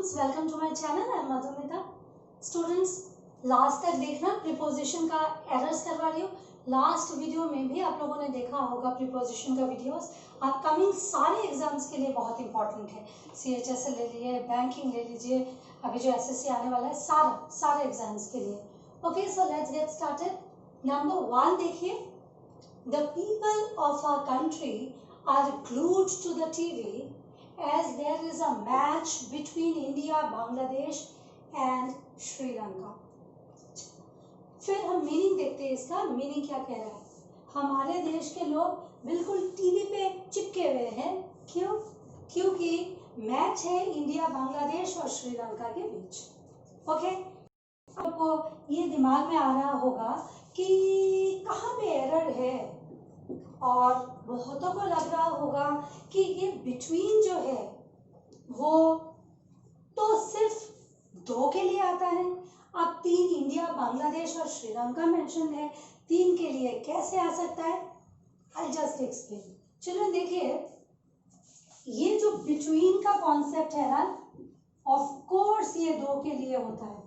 students, welcome to my channel. I am Madhumita. Students, last तक देखना, preposition का errors करवा रही हूँ. लास्ट वीडियो में भी आप लोगों ने देखा होगा प्रीपोजिशन का वीडियोस. अपकमिंग सारे एग्जाम्स के लिए बहुत इंपॉर्टेंट है. CHSL ले लीजिए, बैंकिंग ले लीजिए, अभी जो SSC आने वाला है, सारे एग्जाम्स के लिए. Okay, so let's get started. Number 1 देखिए. The people of our country are glued to the TV as there is a match between India, Bangladesh and Sri Lanka. फिर हम मीनिंग देखते हैं. इसका मीनिंग क्या कह रहा है. हमारे देश के लोग बिल्कुल टीवी पे चिपके हुए हैं. क्यों? क्योंकि मैच है इंडिया, बांग्लादेश और श्रीलंका के बीच. ओके, आपको ये दिमाग में आ रहा होगा कि कहाँ पे एरर है, और बहुतों को लग रहा होगा कि ये बिटवीन जो है वो तो सिर्फ 2 के लिए आता है. अब 3 इंडिया, बांग्लादेश और श्रीलंका मेंशन है, 3 के लिए कैसे आ सकता है? I just explain. चिल्ड्रन देखिए, ये जो बिटवीन का कॉन्सेप्ट है ना, ऑफ कोर्स ये 2 के लिए होता है.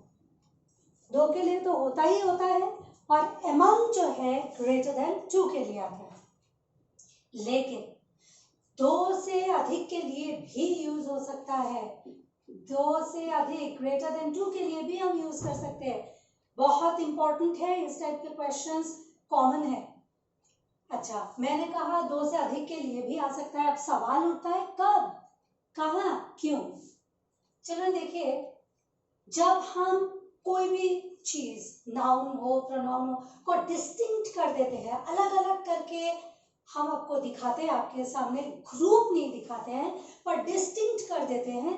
2 के लिए तो होता ही होता है, और अमंग जो है ग्रेटर देन 2 के लिए आता है. लेकिन 2 से अधिक के लिए भी यूज हो सकता है. 2 से अधिक ग्रेटर देन 2 के लिए भी हम यूज कर सकते हैं. बहुत इंपॉर्टेंट है, इस टाइप के क्वेश्चंस कॉमन है. अच्छा, मैंने कहा 2 से अधिक के लिए भी आ सकता है. अब सवाल उठता है कब, कहाँ, क्यों. चलो देखिए, जब हम कोई भी चीज, नाउन हो, प्रोनाउन हो, को डिस्टिंक्ट कर देते हैं, अलग अलग करके हम आपको दिखाते हैं, आपके सामने ग्रुप नहीं दिखाते हैं, पर डिस्टिंक्ट कर देते हैं,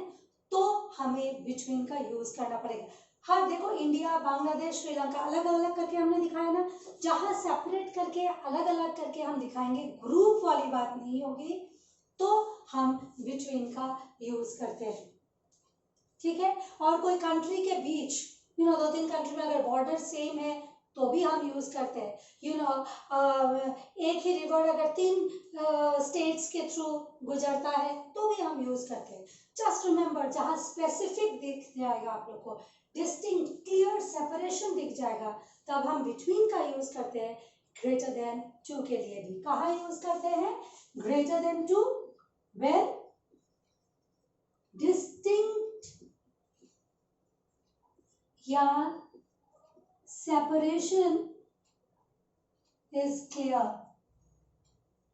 तो हमें बिटवीन का यूज करना पड़ेगा. हाँ देखो, इंडिया, बांग्लादेश, श्रीलंका अलग अलग करके हमने दिखाया ना. जहां सेपरेट करके, अलग अलग करके हम दिखाएंगे, ग्रुप वाली बात नहीं होगी, तो हम बिटवीन का यूज करते हैं. ठीक है. और कोई कंट्री के बीच, 2-3 कंट्री में अगर बॉर्डर सेम है तो भी हम यूज करते हैं. एक ही रिवर अगर 3 स्टेट्स के थ्रू गुजरता है तो भी हम यूज करते हैं. जस्ट रिमेंबर, जहां स्पेसिफिक दिख जाएगा आप लोग को, डिस्टिंक्ट, क्लियर सेपरेशन दिख जाएगा, तब हम बिटवीन का यूज करते हैं. ग्रेटर देन 2 के लिए भी कहाँ यूज करते हैं? ग्रेटर देन 2 व्हेन डिस्टिंक्ट या सेपरेशन इज क्लियर.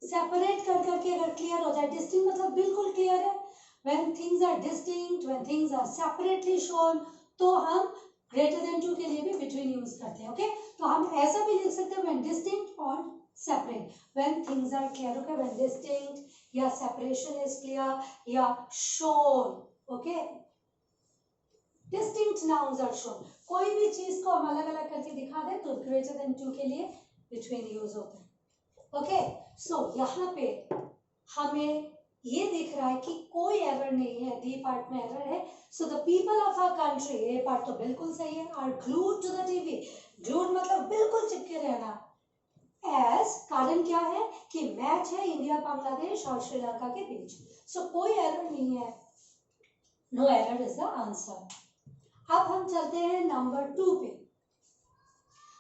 सेपरेट कर करके अगर क्लियर हो जाए, डिस्टिंक्ट मतलब बिल्कुल क्लियर है. When things are distinct, when things are separately shown, तो हम ग्रेटर देन 2 के लिए भी बिटवीन यूज करते हैं. ओके, तो हम ऐसा भी लिख सकते हैं, व्हेन डिस्टिंक्ट और separate, when things are clear. Okay, when distinct या सेपरेशन इज क्लियर या shown. Okay, distinct nouns are shown. कोई भी चीज को हम अलग अलग करके दिखा दें तो ग्रेटर देन 2 के लिए बिटवीन यूज होता है. ओके, सो यहाँ पे हमें ये दिख रहा है कि कोई एरर नहीं है. डी पार्ट में एरर है. So the people of our country, ये पार्ट तो बिल्कुल सही है, are glued to the TV. Glued मतलब बिल्कुल चिपके रहना. एज कारण क्या है कि मैच है इंडिया, बांग्लादेश और श्रीलंका के बीच. सो कोई एरर नहीं है. No error is the answer. अब हम चलते हैं नंबर 2 पे.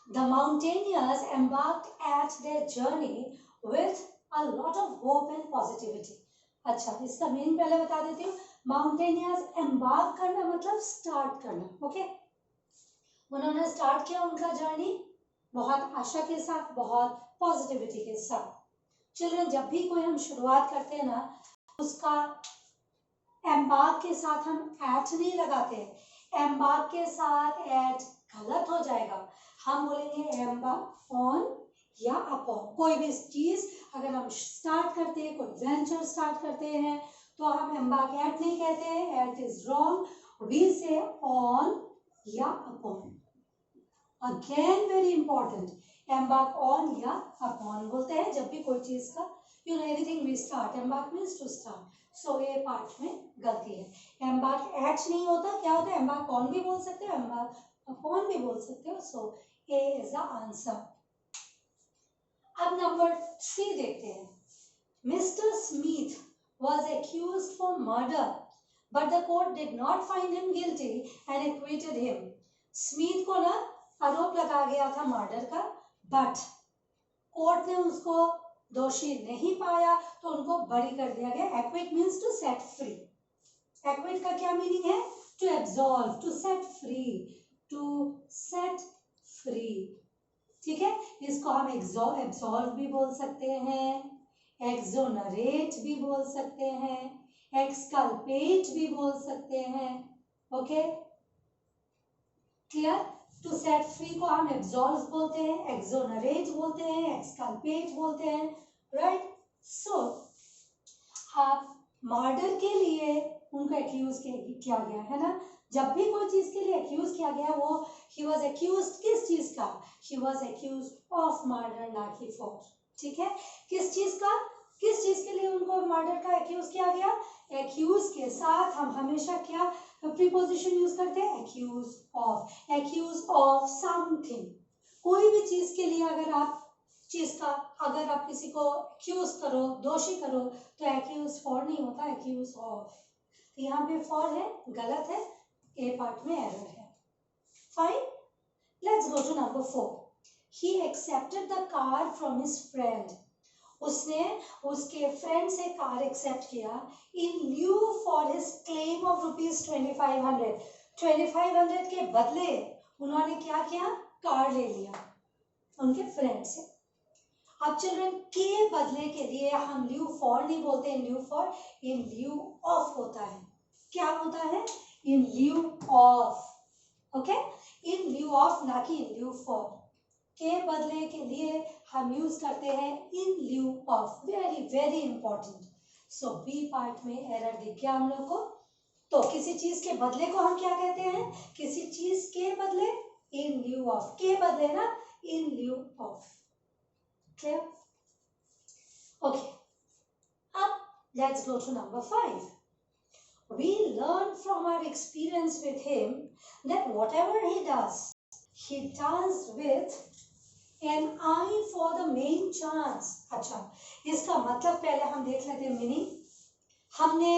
The mountaineers embarked at their journey with a lot of hope and positivity. अच्छा, इसका मीनिंग पहले बता देती हूँ. Mountaineers embark करना मतलब स्टार्ट करना. ओके, उन्होंने स्टार्ट किया उनका जर्नी बहुत आशा के साथ, बहुत पॉजिटिविटी के साथ. चिल्ड्रन, जब भी कोई हम शुरुआत करते हैं ना, उसका एम्बार्क के साथ हम एट नहीं लगाते. एम्बार्क के साथ एट गलत हो जाएगा. हम बोलेंगे एम्बार्क ऑन या अपॉन. कोई भी चीज अगर हम स्टार्ट करते हैं, कोई वेंचर स्टार्ट करते हैं, तो हम एम्बार्क एट नहीं कहते हैं. At is wrong. We say on या upon. Again very important, embark on या अपॉन बोलते हैं जब भी कोई चीज का, anything we start. Embark means to start. So ये पार्ट में गलती है. एम्बार्क एट नहीं होता, क्या होता है? एम्बार्क ऑन भी बोल सकते हो, एम्बार्क अपॉन भी बोल सकते हो. सो ए इज द आंसर. अब नंबर 3 देखते हैं. Mister Smith was accused for murder but the court did not find him guilty and acquitted him. Smith को ना आरोप लगा गया था मर्डर का, बट कोर्ट ने उसको दोषी नहीं पाया तो उनको बरी कर दिया गया. Acquit means to set free. Acquit का क्या मीनिंग है? To absolve, to set free, to set free. ठीक है, इसको हम एब्सॉल्व भी बोल सकते हैं, एक्सोनरेट भी बोल सकते हैं, एक्सकल्पेट भी बोल सकते हैं. Okay, clear? To set free को हम एब्सॉल्व बोलते हैं, एक्सोनरेट बोलते हैं, एक्सकल्पेट बोलते हैं. राइट? सो आप मर्डर के लिए उनको एक्यूज किया गया है ना. जब भी कोई चीज के लिए एक्यूज किया गया, वो ही वॉज एक्यूज किस चीज का? He was accuse of murder, ना कि फॉर. ठीक है, किस चीज का? किस चीज के लिए उनको मर्डर का एक्यूज किया गया? एक्यूज के साथ हम हमेशा क्या प्रीपोजिशन यूज करते हैं? Accuse of. Accuse of something. कोई भी चीज के लिए अगर आप अगर आप किसी को एक्यूज करो, दोषी करो, तो एक्यूज फॉर नहीं होता, एक्यूज ऑफ. यहाँ पे फॉर है, गलत है, ए पार्ट में एरर है. Fine, let's go to number 4. He accepted the car from his friend. उसने उसके फ्रेंड से कार एक्सेप्ट किया in lieu for his claim of ₹2500. 2500 के बदले उन्होंने क्या किया? कार ले लिया उनके फ्रेंड से. अब चिल्ड्रन, के बदले के लिए हम ल्यू फॉर नहीं बोलते, इन lieu for, in lieu of होता है. क्या होता है? In lieu of. Okay, in lieu of, ना कि इन ल्यू फॉर. के बदले के लिए हम यूज करते हैं in lieu of. Very very important. So B part में एरर दिख गया हम लोग को. तो किसी चीज के बदले को हम क्या कहते हैं? किसी चीज के बदले इन ल्यू ऑफ. के बदले ना, in lieu of. Clear? Okay. Up, let's go to number 5. We learn from our experience with him that whatever he does with an eye for the main chance. अच्छा, इसका मतलब पहले हम देख लेते हैं मीनिंग. हमने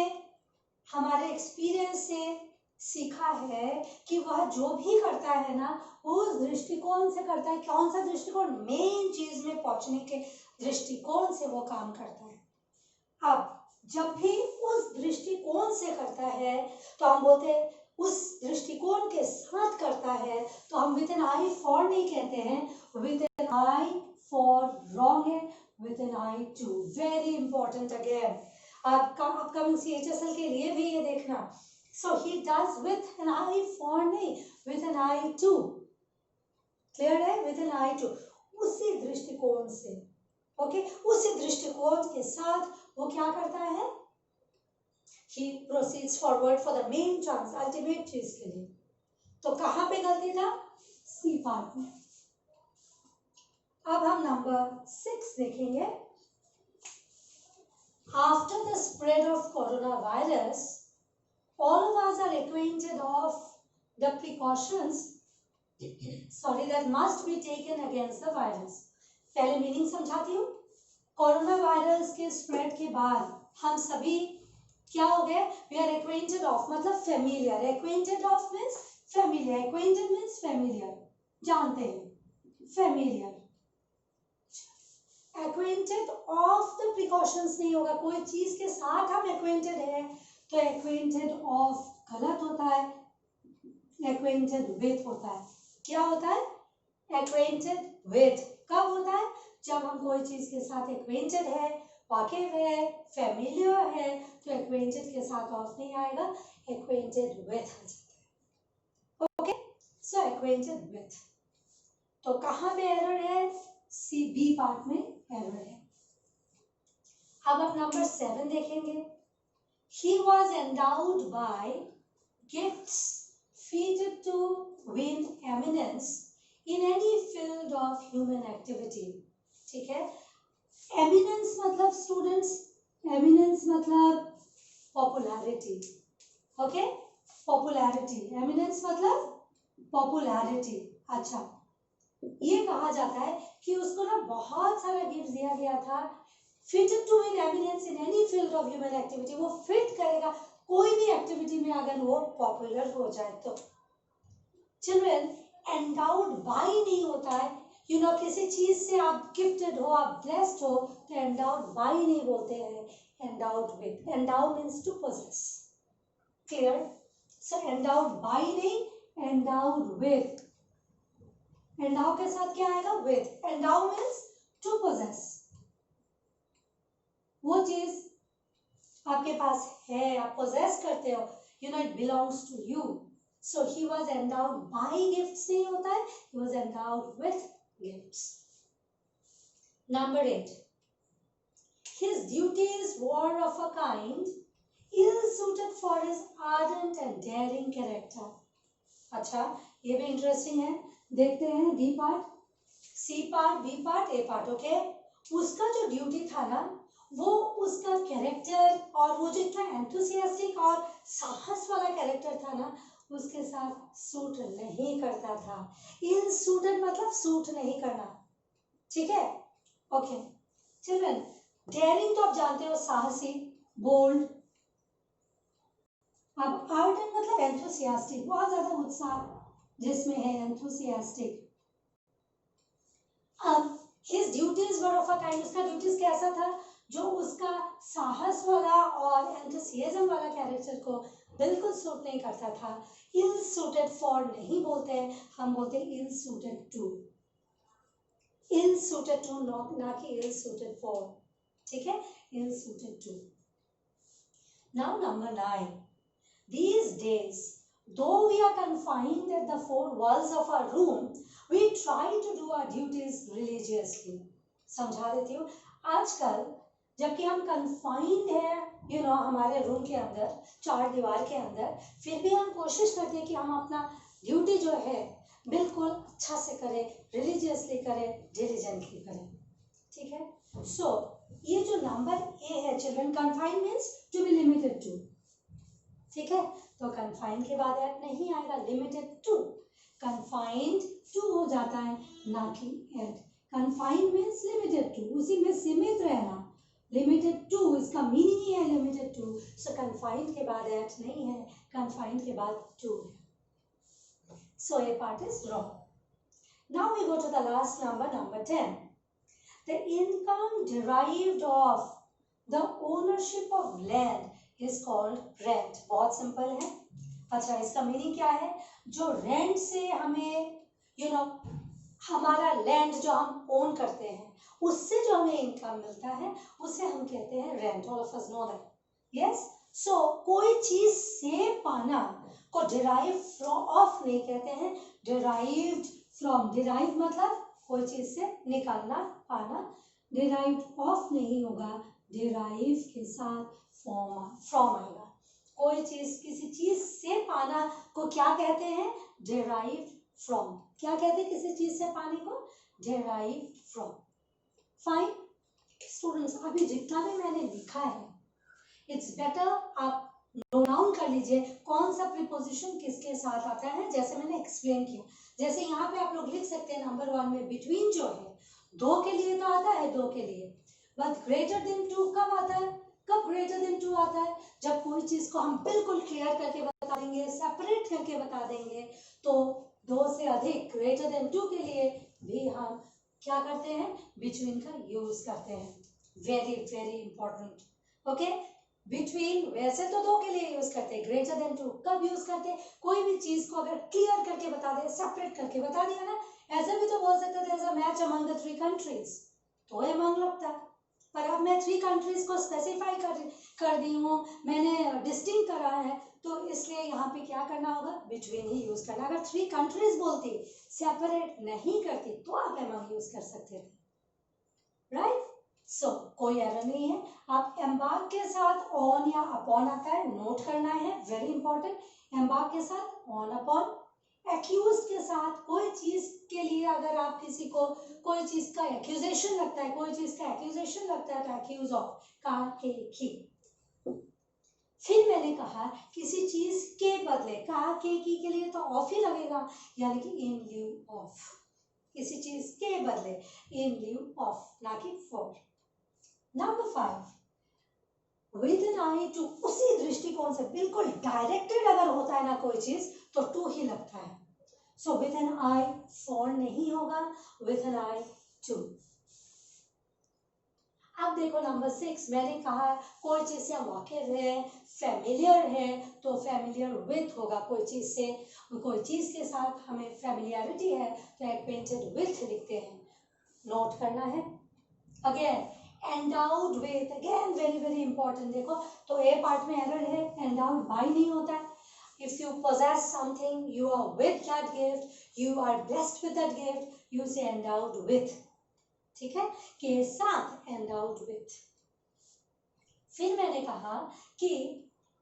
हमारे एक्सपीरियंस से सीखा है कि वह जो भी करता है ना, उस दृष्टिकोण से करता है. कौन सा दृष्टिकोण? मेन चीज में पहुंचने के दृष्टिकोण से वो काम करता है. अब जब भी उस दृष्टिकोण से करता है तो हम बोलते हैं उस दृष्टिकोण के साथ करता है, तो हम विद एन आई फॉर नहीं कहते हैं, with an I for wrong है, with an I to. Very important. Again आपका अपकमिंग CHSL के लिए भी ये देखना. So he does with an eye for नहीं, with an eye to. Clear है? With an eye to. उसी दृष्टिकोण से. Okay? उसी दृष्टिकोण के साथ वो क्या करता है? He proceeds forward for the main chance, ultimate चीज के लिए. तो कहाँ पे गलती था? C पार्ट में. अब हम नंबर 6 देखेंगे. After the spread of coronavirus, all of us are acquainted of the precautions that must be taken against the virus. पहले मीनिंग समझाती हूँ. कोरोना वायरस के स्प्रेड के बाद हम सभी क्या हो गए? वी आर एक्वेंटेड ऑफ मतलब familiar. Acquainted of means familiar. Acquainted means familiar, जानते हैं, familiar. Acquainted of the precautions नहीं होगा. कोई चीज के साथ हम एक्वेंटेड है तो एक्वेंटेड ऑफ गलत होता है, एक्वेंटेड विथ होता है. क्या होता है? एक्वेंटेड विथ कब होता है? जब हम कोई चीज के साथ एक्वेंटेड है, वाकिफ है, फेमिलियर है, तो एक्वेंटेड के साथ ऑफ नहीं आएगा, एक्वेंटेड विथ आ जाता है. Okay, so acquainted with. तो कहाँ पे एरर है? सी बी पार्ट में एरर है. अब आप नंबर 7 देखेंगे. He was endowed by gifts fitted to win eminence in any field of human activity. ठीक है? Eminence मतलब students, eminence मतलब popularity. Okay? Popularity. Eminence मतलब popularity. अच्छा, ये कहा जाता है कि उसको ना बहुत सारा गिफ्ट दिया गया था. Fitted to win eminence in any field of human activity. वो फिट करेगा कोई भी एक्टिविटी में अगर वो पॉपुलर हो जाए तो। चिल्ड्रन, एंडाउड बाई नहीं होता है, किसी चीज से आप गिफ्टेड हो, आप ब्लेस्ड हो, तो एंडाउड बाई नहीं बोलते हैं, endowed with. Endow means to possess. Clear? So endowed by नहीं, एंडाउड विद। एंडाउ के साथ क्या आएगा? With. Endow means to possess. वो चीज आपके पास है, आप पोजेस करते हो, it belongs to you. So he was endowed by gifts नहीं होता है, he was endowed with gifts. Number 8. His duties were of a kind ill suited for his ardent and daring character. अच्छा, ये भी interesting है। देखते हैं D part, C part, B part, A part. Okay, उसका जो ड्यूटी था ना, वो उसका कैरेक्टर और वो जो इतना एंथुसियास्टिक और साहस वाला कैरेक्टर था ना, उसके साथ सूट नहीं करता था। इल सूटेड मतलब सूट नहीं करना। ठीक है? ओके चिल्ड्रन, डेयरिंग तो आप जानते हो, साहसी, बोल्ड। अब आर्डेंट मतलब एंथुसियास्टिक, बहुत ज्यादा उत्साह जिसमें है, एंथुसियास्टिक। अब his duties were of a kind, उसका ड्यूटीज कैसा था? जो उसका साहस वाला और एंथुसियाज्म वाला कैरेक्टर को बिल्कुल सूट नहीं करता था। इल सूटेड फॉर नहीं बोलते हैं, हम बोलते हैं ill suited to. Ill suited to, ना कि इल सूटेड फॉर। ठीक है? Ill suited to. Now number 9. These days, though we are confined at the four walls of our room, we try to do our duties religiously. समझा देती हूँ। आजकल जबकि हम कन्फाइंड है हमारे रूम के अंदर, चार दीवार के अंदर, फिर भी हम कोशिश करते हैं कि हम अपना ड्यूटी जो है बिल्कुल अच्छा से करें, रिलीजियसली करें, डिलीजेंटली करें। ठीक है? सो ये जो नंबर ए है children, confined means to be limited to. ठीक है? तो कन्फाइंड के बाद एट नहीं आएगा, लिमिटेड टू। कन्फाइंड टू हो जाता है, ना कि at. Confined means limited to, उसी में सीमित रहना। लिमिटेड टू, इसका मीनिंग ही है लिमिटेड टू। सो कन्फाइंड के बाद एट नहीं है, कन्फाइंड के बाद टू है। So A part is wrong. Now we go to the last number, number 10. The income derived of the ownership of land is called rent. बहुत simple है। अच्छा, इसका मीनिंग क्या है? जो रेंट से हमें हमारा लैंड जो हम ओन करते हैं, उससे जो हमें इनकम मिलता है, उसे हम कहते हैं rent. All of us know that. Yes? So कोई चीज से पाना को डिराइव फ्रॉम ऑफ नहीं कहते हैं, डिराइव्ड फ्रॉम। डिराइव मतलब कोई चीज से निकालना, पाना। डिराइव्ड ऑफ नहीं होगा, डिराइव के साथ फ्रॉम आएगा। कोई चीज, किसी चीज से पाना को क्या कहते हैं? Derive from. क्या कहते हैं किसी चीज से पाने को? Derive from. फाइन स्टूडेंट्स, अभी जितना भी मैंने लिखा है, इट्स बेटर आप नोट डाउन कर लीजिए कौन सा प्रीपोजिशन किसके साथ आता है, जैसे मैंने एक्सप्लेन किया। जैसे यहाँ पे आप लोग लिख सकते हैं नंबर 1 में बिटवीन जो है, दो के लिए तो आता है, दो के लिए। बट ग्रेटर देन टू कब आता है? कब ग्रेटर देन टू आता है? जब कोई चीज को हम बिल्कुल क्लियर करके बता देंगे, सेपरेट करके बता देंगे। तो दो से अधिक, ग्रेटर देन टू के लिए भी हम क्या करते हैं? बिटवीन का यूज करते हैं। Very very important. Okay, between वैसे तो दो के लिए यूज करते हैं, ग्रेटर देन टू कब यूज करते हैं? कोई भी चीज को अगर क्लियर करके बता दे, सेपरेट करके बता दिया ना, ऐसे भी तो बोल सकते थे ऐसा मैच अमंग द 3 कंट्रीज, तो अमंग लगता। पर अब मैं 3 कंट्रीज को स्पेसिफाई कर दी हूँ, मैंने डिस्टिंग करा है, तो इसलिए यहाँ पे क्या करना होगा? बिटवीन ही यूज करना। अगर 3 कंट्रीज बोलती, सेपरेट नहीं करती, तो आप अमंग यूज कर सकते थे। राइट? सो कोई एरर नहीं है। आप एम्बार्क के साथ ऑन या अपॉन आता है, नोट करना है, वेरी इंपॉर्टेंट। एम्बार्क के साथ ऑन अपॉन। एक्यूज के साथ कोई चीज के लिए अगर आप किसी को कोई चीज का एक्यूजेशन लगता है, कोई चीज का एक्यूजेशन लगता है, तो एक्यूज ऑफ, का, के, फिर मैंने कहा किसी चीज के बदले, का, के लिए तो ऑफ ही लगेगा, यानी कि इन लिeu ऑफ। किसी चीज के बदले इन लिeu ऑफ, ना कि for. Number 5, with an I to, उसी दृष्टिकोण से बिल्कुल डायरेक्टेड अगर होता है ना कोई चीज तो टू ही लगता है. So with an I for नहीं होगा, विद एन आई टू. अब देखो नंबर 6, मैंने कहा कोई चीज से हम वाकिफ है, फेमिलियर है, तो फेमिलियर विथ होगा. कोई चीज से, कोई चीज के साथ हमें फेमिलियरिटी है तो एक्वेंटेड विथ लिखते हैं. नोट करना है. Again endowed with, again very very important. देखो तो ए पार्ट में एरर है, एंडाउड बाय नहीं होता है. If you possess something, you are with that gift, you are blessed with that gift, you say endowed with. ठीक है, के साथ endowed with. फिर मैंने कहा कि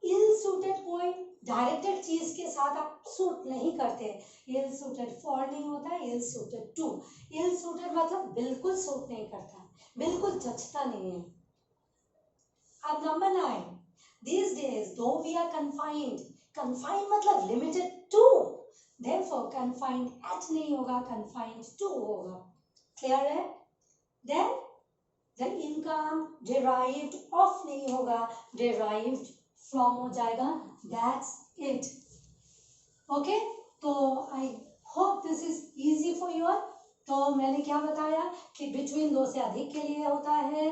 इल सूटेड, कोई डायरेक्टेड चीज के साथ आप सूट नहीं करते. इल सूटेड फॉर नहीं होता है, ill suited to. Ill suited मतलब बिल्कुल सूट नहीं करता, बिल्कुल जचता नहीं है. अब number 9, these days though we are confined, confined मतलब limited to, therefore confined at नहीं होगा, confined to होगा. clear है. then the income derived of नहीं होगा, derived from हो जाएगा. that's it. okay, तो I hope this is easy for you all. तो मैंने क्या बताया कि between दो से अधिक के लिए होता है,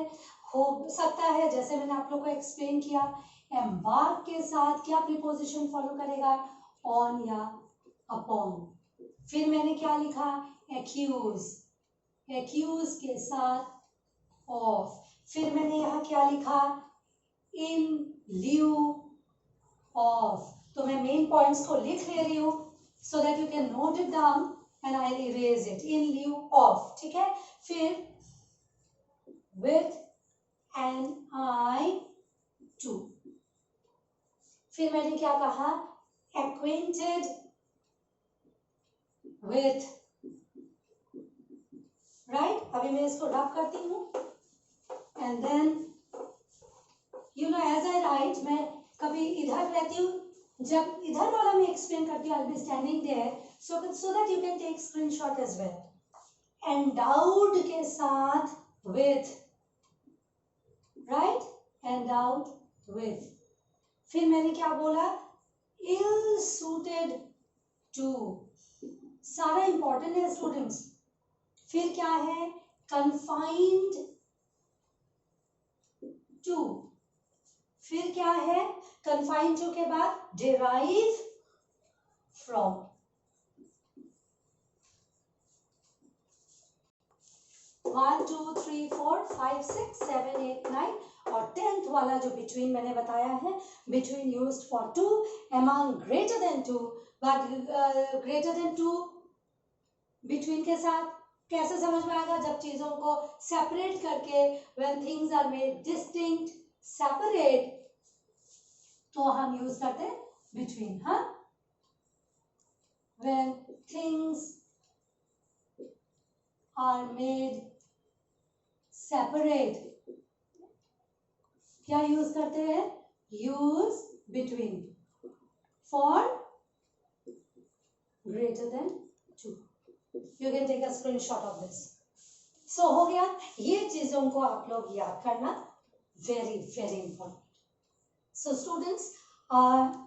हो सकता है, जैसे मैंने आप लोग को एक्सप्लेन किया. एम्बार्क के साथ क्या प्रीपोजिशन फॉलो करेगा, ऑन या अपॉन. फिर मैंने क्या लिखा, एक्यूज, एक्यूज के साथ ऑफ. फिर मैंने यहाँ क्या लिखा, इन ल्यू ऑफ. तो मैं मेन पॉइंट्स को लिख ले रही हूँ so that you can note it down and I will erase it. In lieu of, ठीक है. फिर विथ एन आई टू. फिर मैंने क्या कहा, acquainted with, right. अभी मैं इसको रब करती हूँ and then you know as I write, मैं कभी इधर रहती हूँ, जब इधर वाला मैं एक्सप्लेन करती हूँ I'll be standing there so that you can take screenshot as well. endowed के साथ with, right, endowed with. फिर मैंने क्या बोला, ill suited to. सारा इंपॉर्टेंट है स्टूडेंट्स. फिर क्या है, confined to. फिर क्या है, confined to के बाद derive from. One two three four five six seven eight nine और 10th वाला जो बिटवीन मैंने बताया है, between used for two, among greater than two. But greater than two between के साथ कैसे समझ में आएगा, जब चीजों को सेपरेट करके, when things are made distinct, separate, तो हम यूज करते हैं बिटवीन. हाँ, when things are made separate क्या यूज करते हैं, use between for greater than two. You can take a screenshot of this. So हो गया. ये चीजों को आप लोग याद करना, very very important. So students,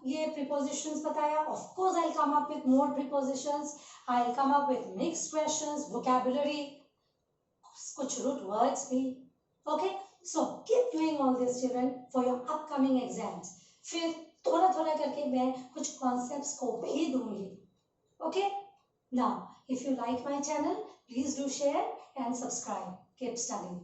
ये प्रीपोजिशंस बताया. Of course I will come up with more prepositions. I will come up with mixed questions, vocabulary, कुछ रूट वर्ड्स भी. Okay, so keep doing all this children for your upcoming exams. फिर थोड़ा थोड़ा करके मैं कुछ concepts को भी दूंगी. Okay, now if you like my channel, please do share and subscribe. Keep studying.